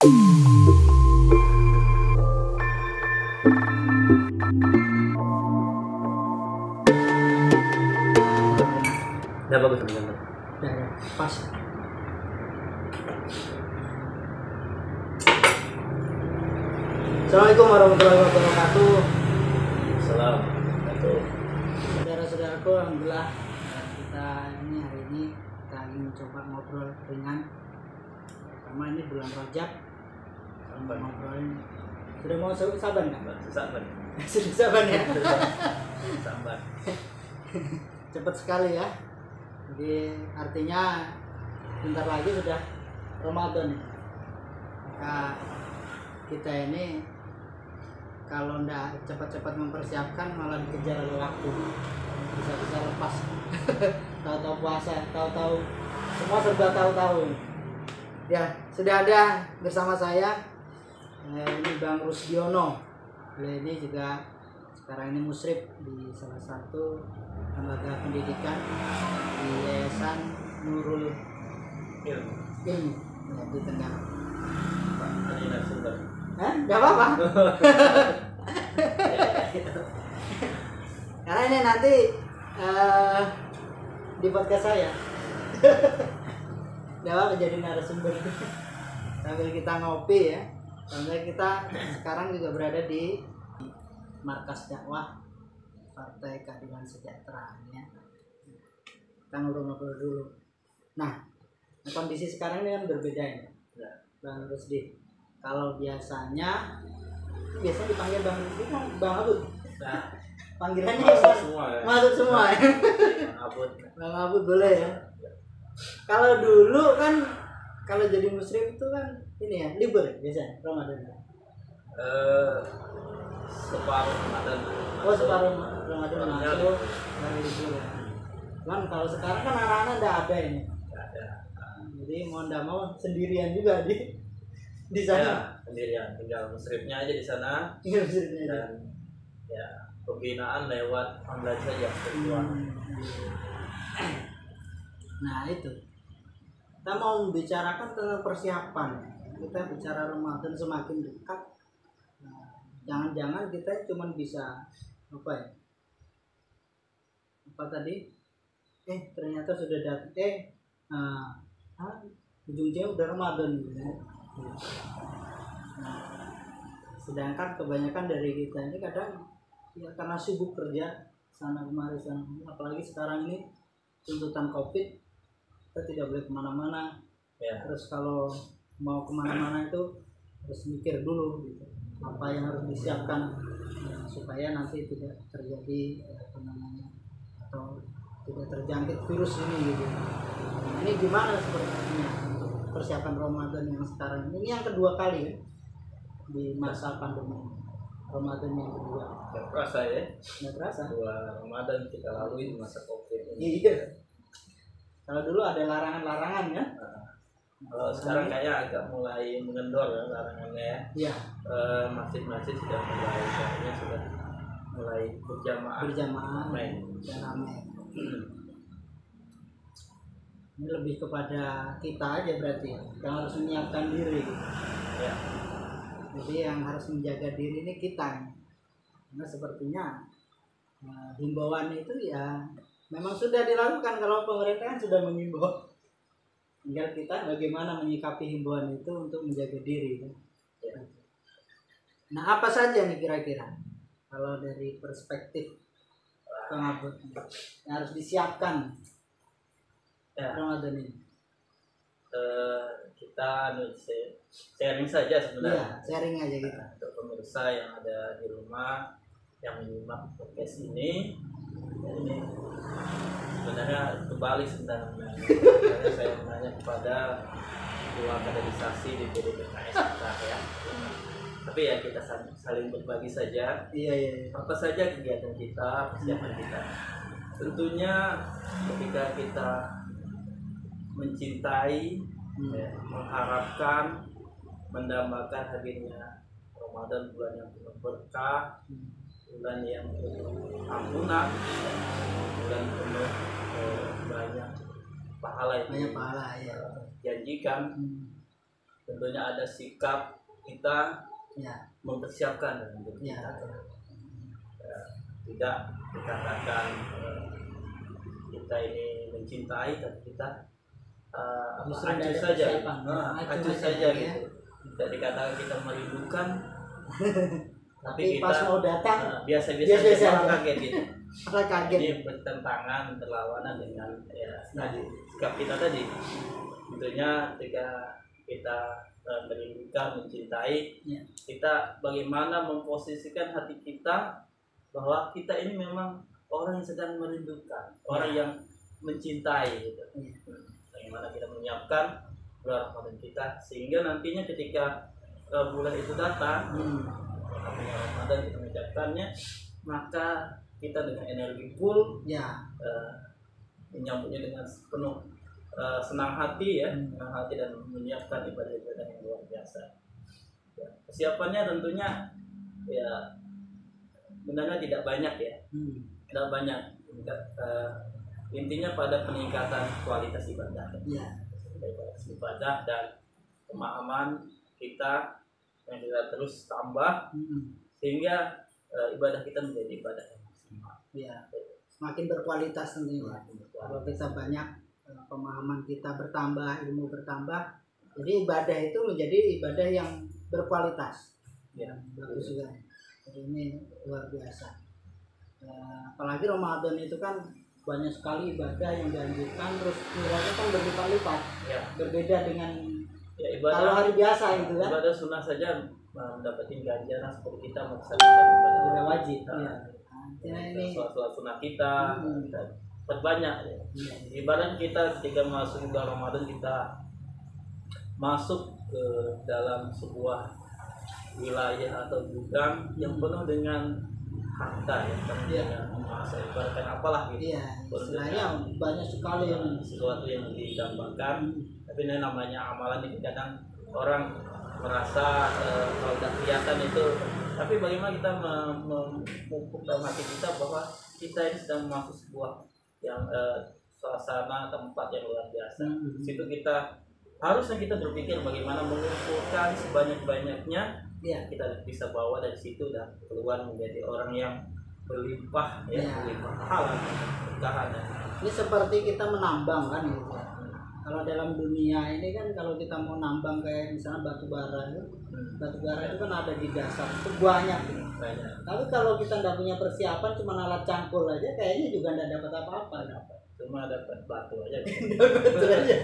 Udah bagus teman-teman. Udah ya, pas. Assalamualaikum warahmatullahi wabarakatuh. Assalamualaikum. Saudara-saudaraku, alhamdulillah kita ini hari ini kita ingin coba ngobrol ringan. Pertama ini bulan Rajab. Sambil ngobrolin. Sudah mau saban kan? Saban. Sudah saban ya. Saban. Cepat sekali ya. Jadi artinya bentar lagi sudah Ramadan. Maka kita ini kalau ndak cepat-cepat mempersiapkan malah dikejar oleh waktu. Bisa-bisa lepas. Tahu-tahu puasa, tahu-tahu semua serba tahu-tahu. Ya, sudah ada bersama saya ini Bang Rusdiono. Beliau ini juga sekarang ini musyrif di salah satu lembaga pendidikan di Yayasan Nurul Ilmu. Ilmu ya, di Tengah. Ini narasumber. Hah? Gak apa-apa. Karena ini nanti di podcast saya. Gak apa-apa jadi narasumber. Sambil kita ngopi ya. Sambil kita sekarang juga berada di Markas Dakwah Partai Keadilan Sejahtera ya. Kita ngobrol-ngobrol dulu. Nah, kondisi sekarang ini kan berbeda ya, Bang Rusdi. Kalau biasanya dipanggil Bang Rusdi kan Bang Abud. Nah, Panggilannya masuk semua ya. Masuk semua ya. Bang Abud. Bang Abud boleh ya. Kalau dulu kan kalau jadi muslim itu kan ini ya libur ya biasanya Ramadan. Separuh Ramadan. Oh separuh Ramadan masuk dari libur ya. Kan kalau sekarang kan anak-anak udah ada ini. Nggak ada. Jadi mau ndak mau sendirian juga di sana. Ya, sendirian, tinggal musyrifnya aja di sana. Tinggal sendirian aja. Dan ya pembinaan lewat online saja virtual. Nah itu kita mau membicarakan tentang persiapan. Kita bicara Ramadan semakin dekat. Nah, jangan-jangan kita cuma bisa apa ya? Apa tadi? Ternyata sudah datang. Ujungnya udah Ramadan gitu. Nah, sedangkan kebanyakan dari kita ini kadang ya karena sibuk kerja sana kemari, apalagi sekarang ini tuntutan COVID kita tidak boleh kemana-mana Ya. terus kalau mau kemana-mana itu harus mikir dulu gitu apa yang harus disiapkan supaya nanti tidak terjadi atau tidak terjangkit virus ini gitu. Nah, ini gimana sepertinya untuk persiapan Ramadan yang sekarang ini yang kedua kali ya di masa pandemi Ramadan yang kedua. Nggak terasa ya. Nggak terasa. 2 Ramadan kita lalui di masa COVID ini. Iya. Kalau dulu ada larangan-larangan kan? Kalau sekarang kayaknya agak mulai mengendor ya larangannya ya. Iya. Masjid-masjid sudah mulai kayaknya sudah mulai berjamaah. Ramai. Dan ramai. Ini lebih kepada kita aja berarti ya, yang harus menyiapkan diri. Ya. Jadi yang harus menjaga diri ini kita. Karena sepertinya himbauan itu ya memang sudah dilakukan kalau pemerintah sudah mengimbau. Tinggal kita bagaimana menyikapi himbauan itu untuk menjaga diri. Ya. Nah apa saja nih kira-kira kalau dari perspektif pengabut yang harus disiapkan Ya. Ramadan ini? Kita sharing saja Iya, sebenarnya. sharing aja kita. Untuk pemirsa yang ada di rumah yang menyimak podcast ini, ya ini sebenarnya kembali sebenarnya. Karena saya menanya kepada dua kaderisasi di PDPKS kita ya. Tapi ya kita saling berbagi saja. Iya. Apa saja kegiatan kita, persiapan kita. Tentunya ketika kita mencintai, ya, mengharapkan, mendambakan hadirnya Ramadan, bulan yang penuh berkah, bulan yang penuh ampunan, bulan penuh banyak pahala yang Banyak pahala ya. janjikan. tentunya ada sikap kita Ya. mempersiapkan dalam diri Ya. kita. Tidak dikatakan kita ini mencintai, tapi kita Justru acuh dari saja, persiapan. acuh saja ya. gitu. Tidak dikatakan kita merindukan, tapi Tapi pas kita mau datang biasa-biasa biasa-biasa aja, aja. kaget gitu. malah kaget. Ini bertentangan, berlawanan dengan tadi sikap kita tadi. Tentunya ketika kita merindukan, mencintai, Ya. kita bagaimana memposisikan hati kita bahwa kita ini memang orang yang sedang merindukan, orang yang mencintai gitu. Ya. Bagaimana kita menyiapkan bulan Ramadan kita sehingga nantinya ketika bulan itu datang, bulan Ramadan kita mengucapkannya, maka kita dengan energi full, Ya. menyambutnya dengan penuh senang hati ya, senang hati dan menyiapkan ibadah-ibadah yang luar biasa. Ya, persiapannya tentunya ya sebenarnya tidak banyak ya, tidak banyak. Intinya pada peningkatan kualitas ibadah, Ya. ibadah dan pemahaman kita yang kita terus tambah sehingga ibadah kita menjadi ibadah yang maksimal. Ya. Semakin berkualitas tentunya. Kalau kita banyak pemahaman kita bertambah, ilmu bertambah, jadi ibadah itu menjadi ibadah yang berkualitas. Ya. Bagus juga. Jadi ini luar biasa. Apalagi Ramadan itu kan banyak sekali ibadah yang dianjurkan, terus nilainya kan berlipat-lipat. Ya. Berbeda dengan Ya, kalau hari biasa gitu kan. ibadah sunnah saja mendapatkan ganjaran seperti kita melaksanakan ibadah Ibadah wajib. Nah, Ya. Nah, ini sholat sunnah kita dan perbanyak ya. Ibarat kita ketika masuk bulan Ramadan, kita masuk ke dalam sebuah wilayah atau gudang yang penuh dengan harta ya, penuh dengan emas, ibaratkan apalah gitu. iya, istilahnya banyak sekali yang Sesuatu yang didambakan, tapi ini namanya amalan ini kadang orang merasa kalau udah kelihatan itu, tapi bagaimana kita memupuk dalam hati kita bahwa kita ini sedang masuk sebuah yang suasana tempat yang luar biasa. Di situ kita harusnya kita berpikir bagaimana mengumpulkan sebanyak-banyaknya, ya. kita bisa bawa dari situ dan keluar menjadi orang yang berlimpah ya, Ya. berlimpah pahala, bertahan ya. Ini seperti kita menambang kan gitu. Kalau dalam dunia ini kan kalau kita mau nambang kayak misalnya batu bara itu kan ada di dasar itu banyak gitu. Banyak. Tapi kalau kita nggak punya persiapan cuma alat cangkul aja kayaknya juga nggak dapat apa-apa. Cuma dapat batu aja. Betul aja.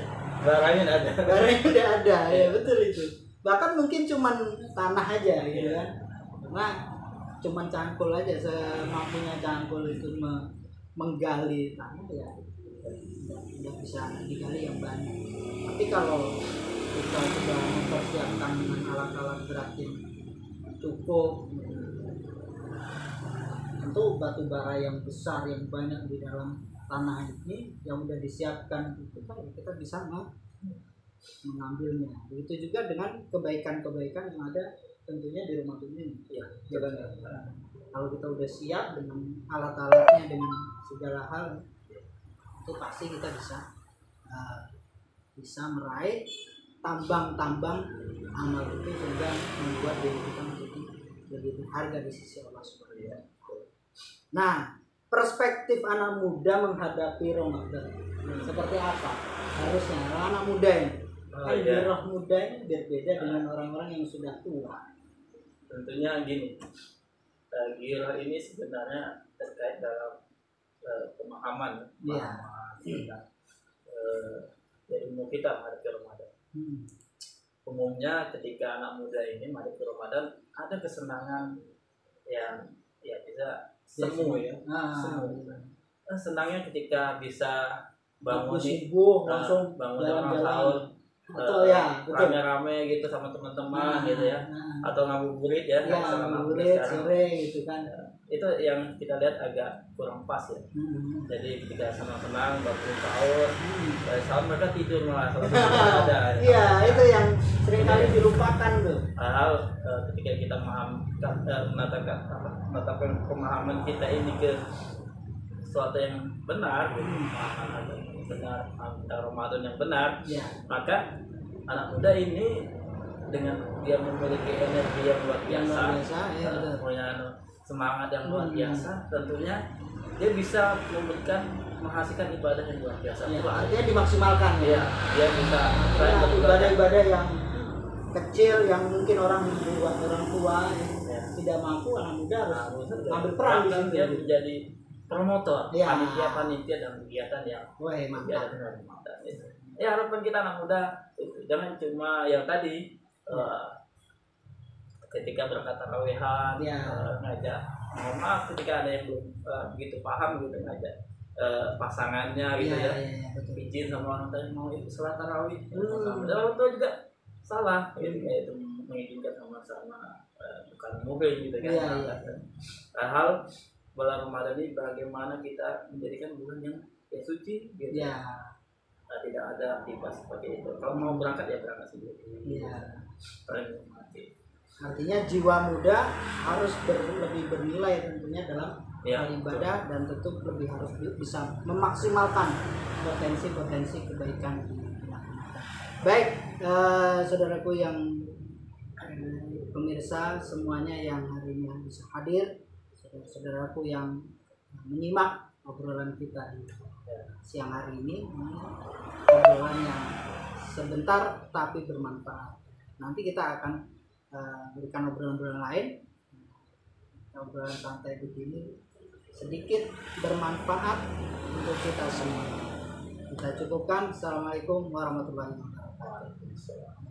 Barangnya nggak ada. Barangnya udah ada ya, betul itu. Bahkan mungkin cuman tanah aja gitu kan. Karena cuman cangkul aja, semampunya cangkul itu menggali tanah ya tidak bisa digali yang banyak. Tapi kalau kita sudah mempersiapkan dengan alat-alat berat yang cukup, tentu batu bara yang besar yang banyak di dalam tanah ini yang sudah disiapkan itu kita bisa mengambilnya. Begitu juga dengan kebaikan-kebaikan yang ada tentunya di rumah ini. Ya, kalau kita udah siap dengan alat-alatnya, dengan segala hal, itu pasti kita bisa meraih tambang-tambang amal itu sehingga membuat diri kita menjadi lebih berharga di sisi Allah Subhanahu wa Ta'ala. Nah, perspektif anak muda menghadapi Ramadan seperti apa harusnya anak muda ini? Roh muda ini berbeda dengan orang-orang yang sudah tua. Tentunya gini, gira ini sebenarnya terkait dalam pemahaman ya, ilmu kita menghadapi Ramadan. Umumnya ketika anak muda ini menghadapi Ramadan ada kesenangan yang ya bisa semu ya, semu. Senangnya ketika bisa bangun subuh langsung bangun jalan-jalan atau ya rame-rame gitu sama teman-teman gitu ya, atau ngabuburit ya, ngabuburit sore gitu kan. Itu yang kita lihat agak kurang pas ya. Jadi ketika senang-senang bangun sahur, sahur mereka tidur malah ada. Iya, itu yang seringkali dilupakan tuh. Hal ketika kita menetapkan pemahaman kita ini ke sesuatu yang benar, pemahaman benar, Ramadan yang benar, maka anak muda ini dengan dia memiliki energi yang luar Yang biasa, luar biasa, ya, betul. punya semangat yang luar Hmm. biasa, tentunya dia bisa menghasilkan ibadah yang luar biasa. Ya, Pula. artinya dimaksimalkan ya. Iya, dia bisa Nah, betul-betul- ibadah-ibadah yang kecil yang mungkin orang tua Ya. tidak mampu, anak muda harus Nah, ambil peran di bahkan situ. dia menjadi promotor Ya. panitia dan kegiatan yang Wah, mantap. diadakan oleh Ramadan. Ya, harapan kita anak muda itu jangan cuma yang tadi ketika berangkat tarawehan Ya. ngajak, mohon maaf ketika ada yang belum begitu paham gitu ngajak pasangannya gitu Iya, ya, iya, iya, betul. izin sama orang tadi mau ikut sholat tarawih. Hmm. Dan orang tua juga salah gitu, kayak itu mengizinkan sama-sama bukan muhrim gitu kan. Iya, iya. Hal bulan Ramadan ini bagaimana kita menjadikan bulan yang suci gitu. Ya, Nah, tidak ada aktivitas seperti itu. Kalau mau berangkat ya berangkat sendiri. iya. Paling mati. Artinya jiwa muda harus lebih bernilai tentunya dalam Ya, hal ibadah dan tentu lebih harus bisa memaksimalkan potensi-potensi kebaikan di anak muda. Baik, saudaraku yang pemirsa semuanya yang hari ini bisa hadir, saudara-saudaraku yang menyimak obrolan kita di siang hari ini obrolan yang sebentar tapi bermanfaat. Nanti kita akan berikan obrolan-obrolan lain, obrolan santai begini sedikit bermanfaat untuk kita semua. Kita cukupkan. Assalamualaikum warahmatullahi wabarakatuh.